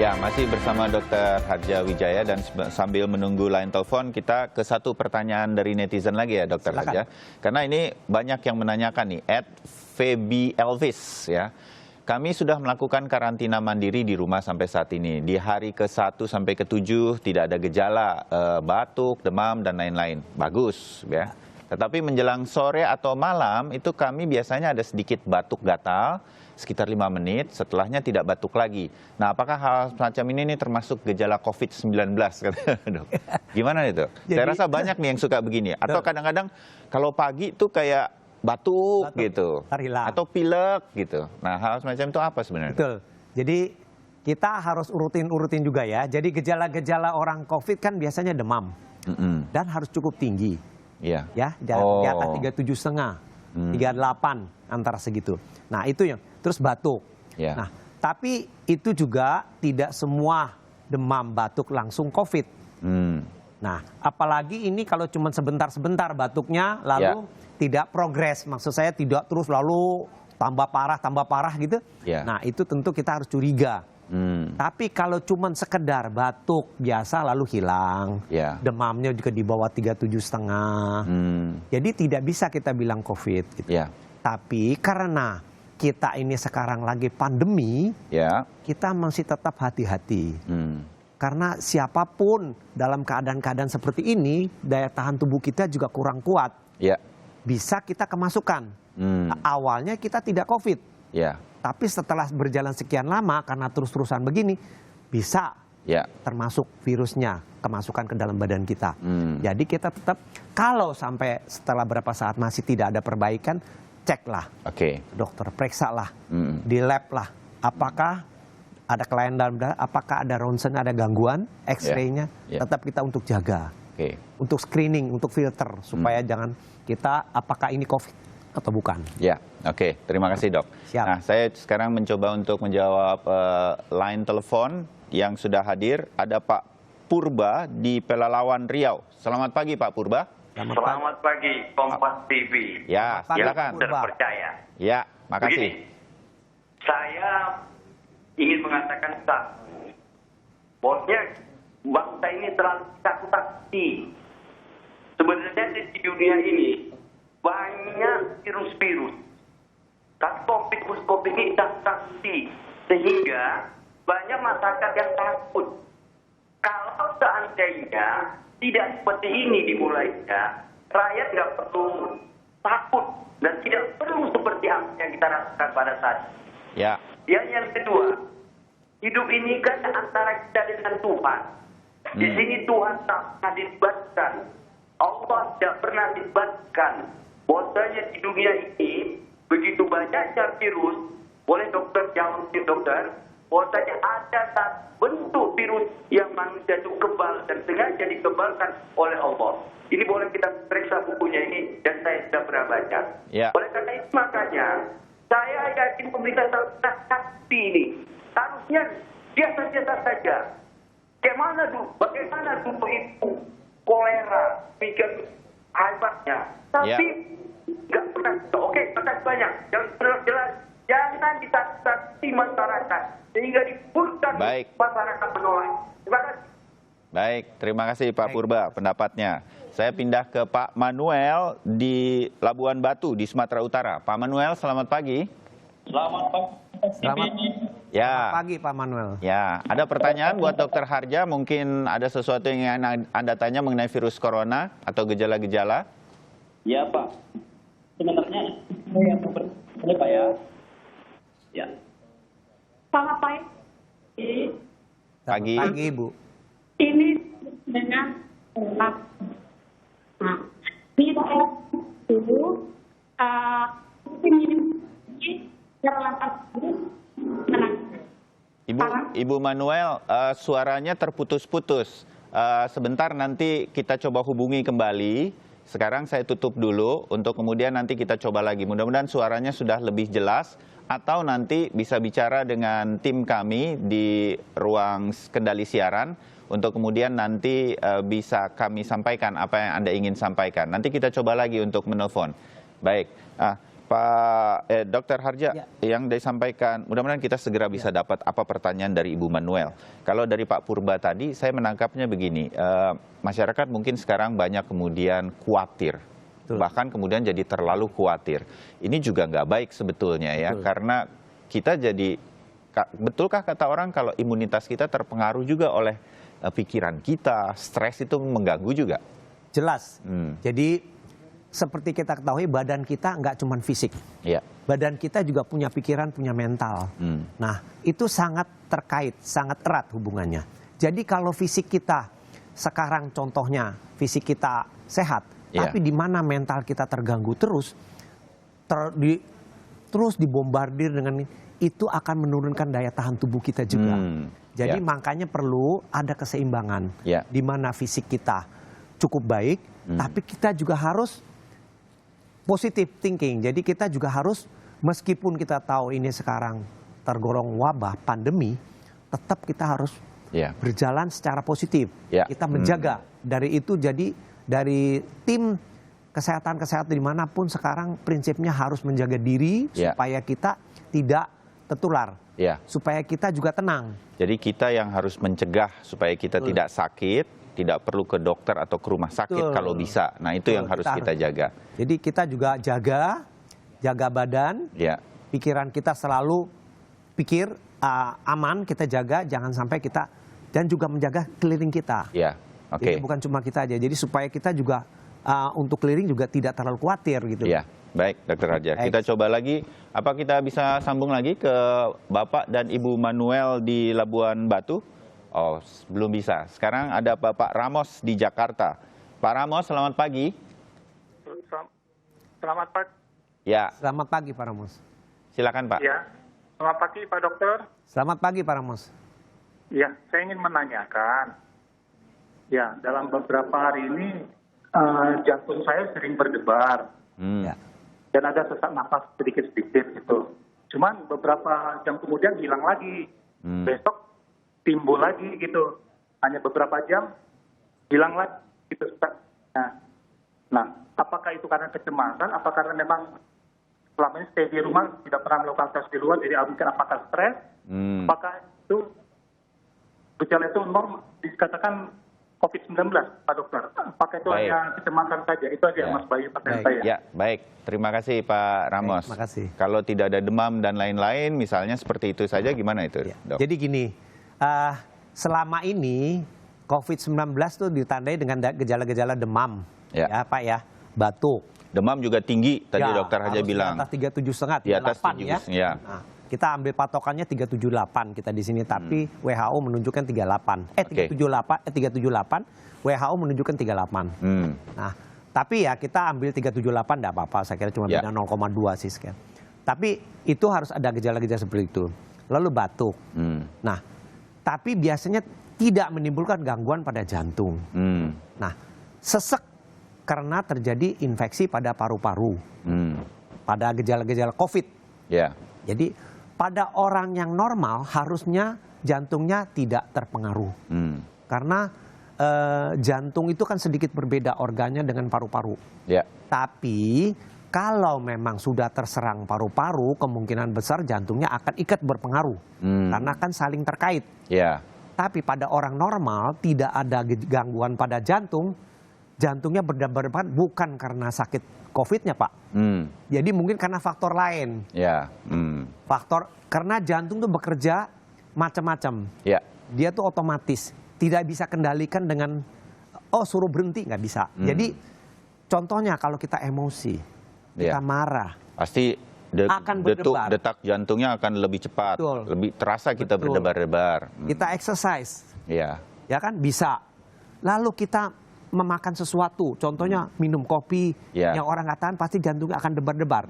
Ya, masih bersama Dr. Harja Wijaya dan sambil menunggu line telepon kita ke satu pertanyaan dari netizen lagi ya Dr. Harja. Karena ini banyak yang menanyakan nih, @Feby Elvis ya. Kami sudah melakukan karantina mandiri di rumah sampai saat ini. Di hari ke-1 sampai ke-7 tidak ada gejala batuk, demam dan lain-lain. Bagus ya. Tetapi menjelang sore atau malam itu kami biasanya ada sedikit batuk gatal sekitar 5 menit, setelahnya tidak batuk lagi. Nah, apakah hal semacam ini termasuk gejala COVID-19? Dok? Gimana itu? Saya rasa banyak nih yang suka begini. Atau kadang-kadang kalau pagi tuh kayak batuk gitu, atau pilek gitu. Nah, hal semacam itu apa sebenarnya? Betul. Jadi kita harus urutin juga ya. Jadi gejala-gejala orang COVID kan biasanya demam dan harus cukup tinggi. Iya. Ya, di atas 37,5, 38 antara segitu. Nah, itu yang terus batuk. Ya. Nah, tapi itu juga tidak semua demam batuk langsung COVID. Nah, apalagi ini kalau cuma sebentar-sebentar batuknya lalu tidak progres. Maksud saya tidak terus lalu tambah parah gitu. Ya. Nah, itu tentu kita harus curiga. Tapi kalau cuma sekedar batuk biasa lalu hilang, demamnya juga di bawah 37,5, jadi tidak bisa kita bilang COVID. Gitu. Tapi karena kita ini sekarang lagi pandemi, kita masih tetap hati-hati. Karena siapapun dalam keadaan-keadaan seperti ini, daya tahan tubuh kita juga kurang kuat. Bisa kita kemasukan. Awalnya kita tidak COVID. Tapi setelah berjalan sekian lama karena terus-terusan begini bisa termasuk virusnya kemasukan ke dalam badan kita. Jadi kita tetap kalau sampai setelah berapa saat masih tidak ada perbaikan, ceklah dokter, periksalah di lab lah apakah ada kelainan dalam darah, apakah ada ronsen, ada gangguan, X-ray-nya, tetap kita untuk jaga, untuk screening, untuk filter supaya jangan kita apakah ini COVID atau bukan. Terima kasih dok. Nah, saya sekarang mencoba untuk menjawab line telepon yang sudah hadir. Ada Pak Purba di Pelalawan, Riau. Selamat pagi Pak Purba. Selamat pagi Kompas TV. Ya, silakan. Terpercaya. Ya, makasih. Begini, saya ingin mengatakan satu, bahwasanya bangsa ini terlalu takut-takuti. Sebenarnya di dunia ini banyak virus-virus. Tapi COVID ini takut-takuti. Sehingga banyak masyarakat yang takut. Kalau seandainya tidak seperti ini dimulainya, rakyat nggak perlu takut. Dan tidak perlu seperti apa yang kita rasakan pada saat ini. Yang kedua, hidup ini kan antara kita dengan Tuhan. Di sini Tuhan tak pernah dilibatkan. Allah tidak pernah dilibatkan. Bahwasanya di dunia ini begitu banyaknya virus, boleh dokter jawab dokter, bahwasanya ada satu bentuk virus yang manusia itu kebal dan sengaja dikebalkan oleh Allah. Ini boleh kita periksa bukunya ini dan saya sudah pernah baca. Oleh karena itu makanya saya yakin pemerintah sakti ini harusnya biasa-biasa saja. Bagaimana dulu itu kolera, pikir hebatnya. Tapi nggak pernah. Makasih banyak. Yang jelas, jangan ditakut-takuti masyarakat sehingga dipulkan masyarakat menolak. Terima kasih. Baik, terima kasih Pak Purba pendapatnya. Saya pindah ke Pak Manuel di Labuan Batu di Sumatera Utara. Pak Manuel, selamat pagi. Selamat pagi. Selamat pagi Pak Manuel. Ya, ada pertanyaan buat Dokter Harja. Mungkin ada sesuatu yang ingin Anda tanya mengenai virus corona atau gejala-gejala? Ya Pak, sebenarnya yang boleh Pak ya? Ya. Selamat pagi. Pagi Ibu. Ini dengan di daerah itu Ibu Manuel, suaranya terputus-putus. Sebentar nanti kita coba hubungi kembali. Sekarang saya tutup dulu untuk kemudian nanti kita coba lagi. Mudah-mudahan suaranya sudah lebih jelas atau nanti bisa bicara dengan tim kami di ruang kendali siaran untuk kemudian nanti bisa kami sampaikan apa yang Anda ingin sampaikan. Nanti kita coba lagi untuk menelpon. Baik, Dokter Harja, yang disampaikan, mudah-mudahan kita segera bisa dapat apa pertanyaan dari Ibu Manuel. Kalau dari Pak Purba tadi, saya menangkapnya begini, masyarakat mungkin sekarang banyak kemudian khawatir, bahkan kemudian jadi terlalu khawatir. Ini juga nggak baik sebetulnya ya, karena kita jadi, betulkah kata orang kalau imunitas kita terpengaruh juga oleh pikiran kita, stres itu mengganggu juga? Jelas. Jadi seperti kita ketahui badan kita nggak cuma fisik. Badan kita juga punya pikiran, punya mental. Nah itu sangat terkait, sangat erat hubungannya. Jadi kalau fisik kita sekarang contohnya fisik kita sehat, tapi di mana mental kita terganggu terus dibombardir dengan itu akan menurunkan daya tahan tubuh kita juga. Jadi makanya perlu ada keseimbangan di mana fisik kita cukup baik, tapi kita juga harus positive thinking. Jadi kita juga harus, meskipun kita tahu ini sekarang tergolong wabah, pandemi, tetap kita harus berjalan secara positif. Kita menjaga dari itu. Jadi dari tim kesehatan dimanapun sekarang prinsipnya harus menjaga diri supaya kita tidak tertular, supaya kita juga tenang. Jadi kita yang harus mencegah supaya kita tidak sakit, tidak perlu ke dokter atau ke rumah sakit kalau bisa. Nah itu yang harus kita jaga. Jadi kita juga jaga badan, pikiran kita selalu pikir aman, kita jaga, jangan sampai kita, dan juga menjaga keliling kita. Jadi bukan cuma kita aja, jadi supaya kita juga untuk keliling juga tidak terlalu khawatir gitu. Baik, Dokter Harja. Kita coba lagi, apa kita bisa sambung lagi ke Bapak dan Ibu Manuel di Labuan Batu? Oh, belum bisa. Sekarang ada Bapak Ramos di Jakarta. Pak Ramos, selamat pagi. Selamat pagi. Selamat pagi Pak Ramos. Silakan Pak. Selamat pagi Pak Dokter. Selamat pagi Pak Ramos. Saya ingin menanyakan. Dalam beberapa hari ini jantung saya sering berdebar. Dan ada sesak napas sedikit-sedikit gitu. Cuman beberapa jam kemudian hilang lagi. Besok timbul lagi gitu, hanya beberapa jam hilang lagi gitu. Nah, apakah itu karena kecemasan? Apa karena memang selama ini stay di rumah, tidak pernah melakukan tes di luar, jadi mungkin apakah stres? Apakah itu gejala itu normal dikatakan COVID-19, Pak Dokter? Apakah itu hanya kecemasan saja? Itu aja Mas Bayu pertanyaan saya. Baik. Terima kasih Pak Ramos. Terima kasih. Kalau tidak ada demam dan lain-lain, misalnya seperti itu saja, gimana itu, Dok? Jadi gini. Selama ini COVID-19 itu ditandai dengan gejala-gejala demam, Pak ya, batuk. Demam juga tinggi, tadi Dokter Harja bilang. Di atas 37,5, di atas 38 ya. Nah, kita ambil patokannya 378 kita di sini, tapi WHO menunjukkan 378, WHO menunjukkan 38. Nah, tapi ya kita ambil 378 enggak apa-apa, saya kira cuma beda 0,2 sih sekian. Tapi itu harus ada gejala-gejala seperti itu. Lalu batuk. Nah, tapi biasanya tidak menimbulkan gangguan pada jantung. Nah, sesek karena terjadi infeksi pada paru-paru, pada gejala-gejala COVID. Jadi pada orang yang normal harusnya jantungnya tidak terpengaruh. Karena jantung itu kan sedikit berbeda organnya dengan paru-paru. Tapi kalau memang sudah terserang paru-paru, kemungkinan besar jantungnya akan ikut berpengaruh. Karena kan saling terkait. Tapi pada orang normal tidak ada gangguan pada jantung. Jantungnya berdebar-debar bukan karena sakit COVID-nya Pak. Jadi mungkin karena faktor lain. Faktor, karena jantung tuh bekerja macam-macam. Dia tuh otomatis. Tidak bisa kendalikan dengan, suruh berhenti, nggak bisa. Jadi contohnya kalau kita emosi. Kita marah, pasti akan berdebar. Detak jantungnya akan lebih cepat, lebih terasa kita berdebar-debar. Kita exercise, ya kan bisa. Lalu kita memakan sesuatu, contohnya minum kopi, yang orang nggak tahan pasti jantungnya akan debar-debar.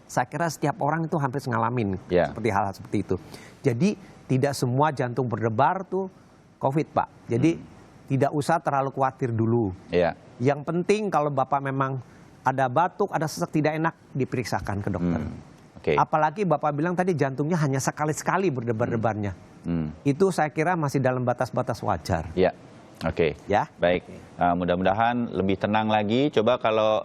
Saya kira setiap orang itu hampir ngalamin seperti hal seperti itu. Jadi tidak semua jantung berdebar tuh COVID Pak. Jadi tidak usah terlalu khawatir dulu. Yang penting kalau Bapak memang ada batuk, ada sesak tidak enak, diperiksakan ke dokter. Apalagi Bapak bilang tadi jantungnya hanya sekali-sekali berdebar-debarnya. Itu saya kira masih dalam batas-batas wajar. Oke, Ya. baik. Mudah-mudahan lebih tenang lagi. Coba kalau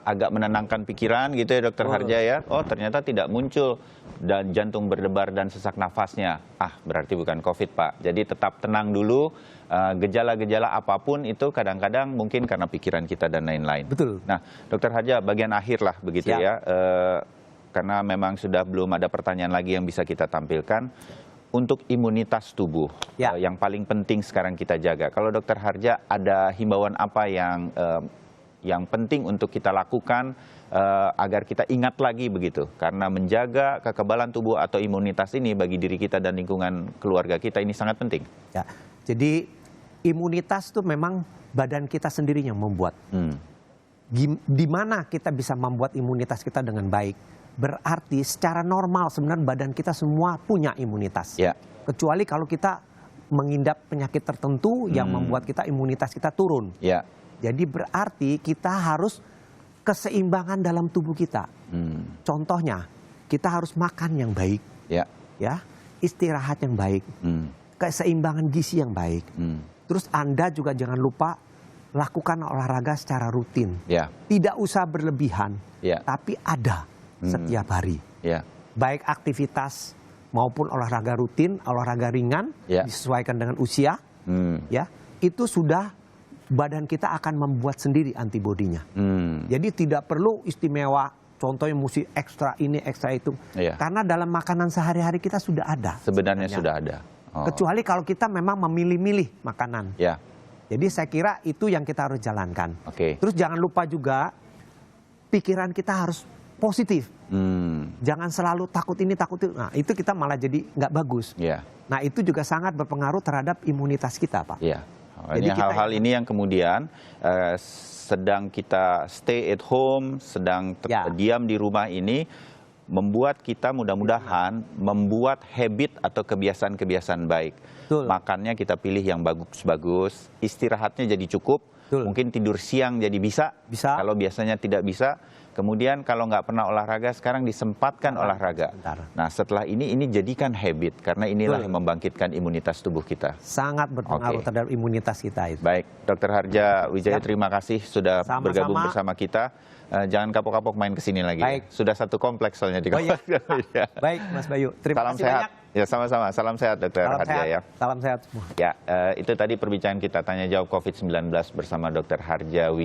agak menenangkan pikiran gitu ya Dokter Harja ya. Oh ternyata tidak muncul dan jantung berdebar dan sesak nafasnya. Berarti bukan COVID Pak. Jadi tetap tenang dulu. Gejala-gejala apapun itu kadang-kadang mungkin karena pikiran kita dan lain-lain. Betul. Nah Dokter Harja bagian akhir lah begitu Siap. ya. Karena memang sudah belum ada pertanyaan lagi yang bisa kita tampilkan. Untuk imunitas tubuh, yang paling penting sekarang kita jaga. Kalau Dokter Harja ada himbauan apa yang penting untuk kita lakukan agar kita ingat lagi begitu? Karena menjaga kekebalan tubuh atau imunitas ini bagi diri kita dan lingkungan keluarga kita ini sangat penting. Ya, jadi imunitas itu memang badan kita sendiri yang membuat. Di mana kita bisa membuat imunitas kita dengan baik? Berarti secara normal sebenarnya badan kita semua punya imunitas. Ya. Kecuali kalau kita mengidap penyakit tertentu yang membuat kita imunitas kita turun. Ya. Jadi berarti kita harus keseimbangan dalam tubuh kita. Contohnya, kita harus makan yang baik. Ya. Ya, istirahat yang baik. Keseimbangan gizi yang baik. Terus Anda juga jangan lupa lakukan olahraga secara rutin. Ya. Tidak usah berlebihan, Ya. tapi ada setiap hari. Ya. Baik aktivitas maupun olahraga rutin, olahraga ringan, Ya. disesuaikan dengan usia, ya itu sudah badan kita akan membuat sendiri antibodinya. Jadi tidak perlu istimewa, contohnya mesti ekstra ini, ekstra itu. Ya. Karena dalam makanan sehari-hari kita sudah ada. Sebenarnya sudah ada. Kecuali kalau kita memang memilih-milih makanan. Ya. Jadi saya kira itu yang kita harus jalankan. Oke. Terus jangan lupa juga pikiran kita harus positif. Jangan selalu takut ini, takut itu. Nah, itu kita malah jadi nggak bagus. Ya. Nah, itu juga sangat berpengaruh terhadap imunitas kita, Pak. Ya. Jadi Ini kita hal-hal ini yang kemudian sedang kita stay at home, sedang diam di rumah ini, membuat kita mudah-mudahan membuat habit atau kebiasaan-kebiasaan baik. Betul. Makannya kita pilih yang bagus-bagus, istirahatnya jadi cukup, mungkin tidur siang jadi bisa. Kalau biasanya tidak bisa. Kemudian kalau nggak pernah olahraga, sekarang disempatkan olahraga. Nah setelah ini jadikan habit, karena inilah yang membangkitkan imunitas tubuh kita. Sangat berpengaruh terhadap imunitas kita itu. Baik, Dokter Harja Wijaya, terima kasih sudah bergabung bersama kita. Jangan kapok-kapok main kesini lagi. Baik. Sudah satu kompleks soalnya di kompleks. Baik, Mas Bayu. Terima Salam kasih sehat. banyak. Ya sama-sama. Salam sehat Dokter Harja ya. Salam sehat semua. Ya, itu tadi perbincangan kita tanya jawab COVID-19 bersama Dokter Harja Wijaya.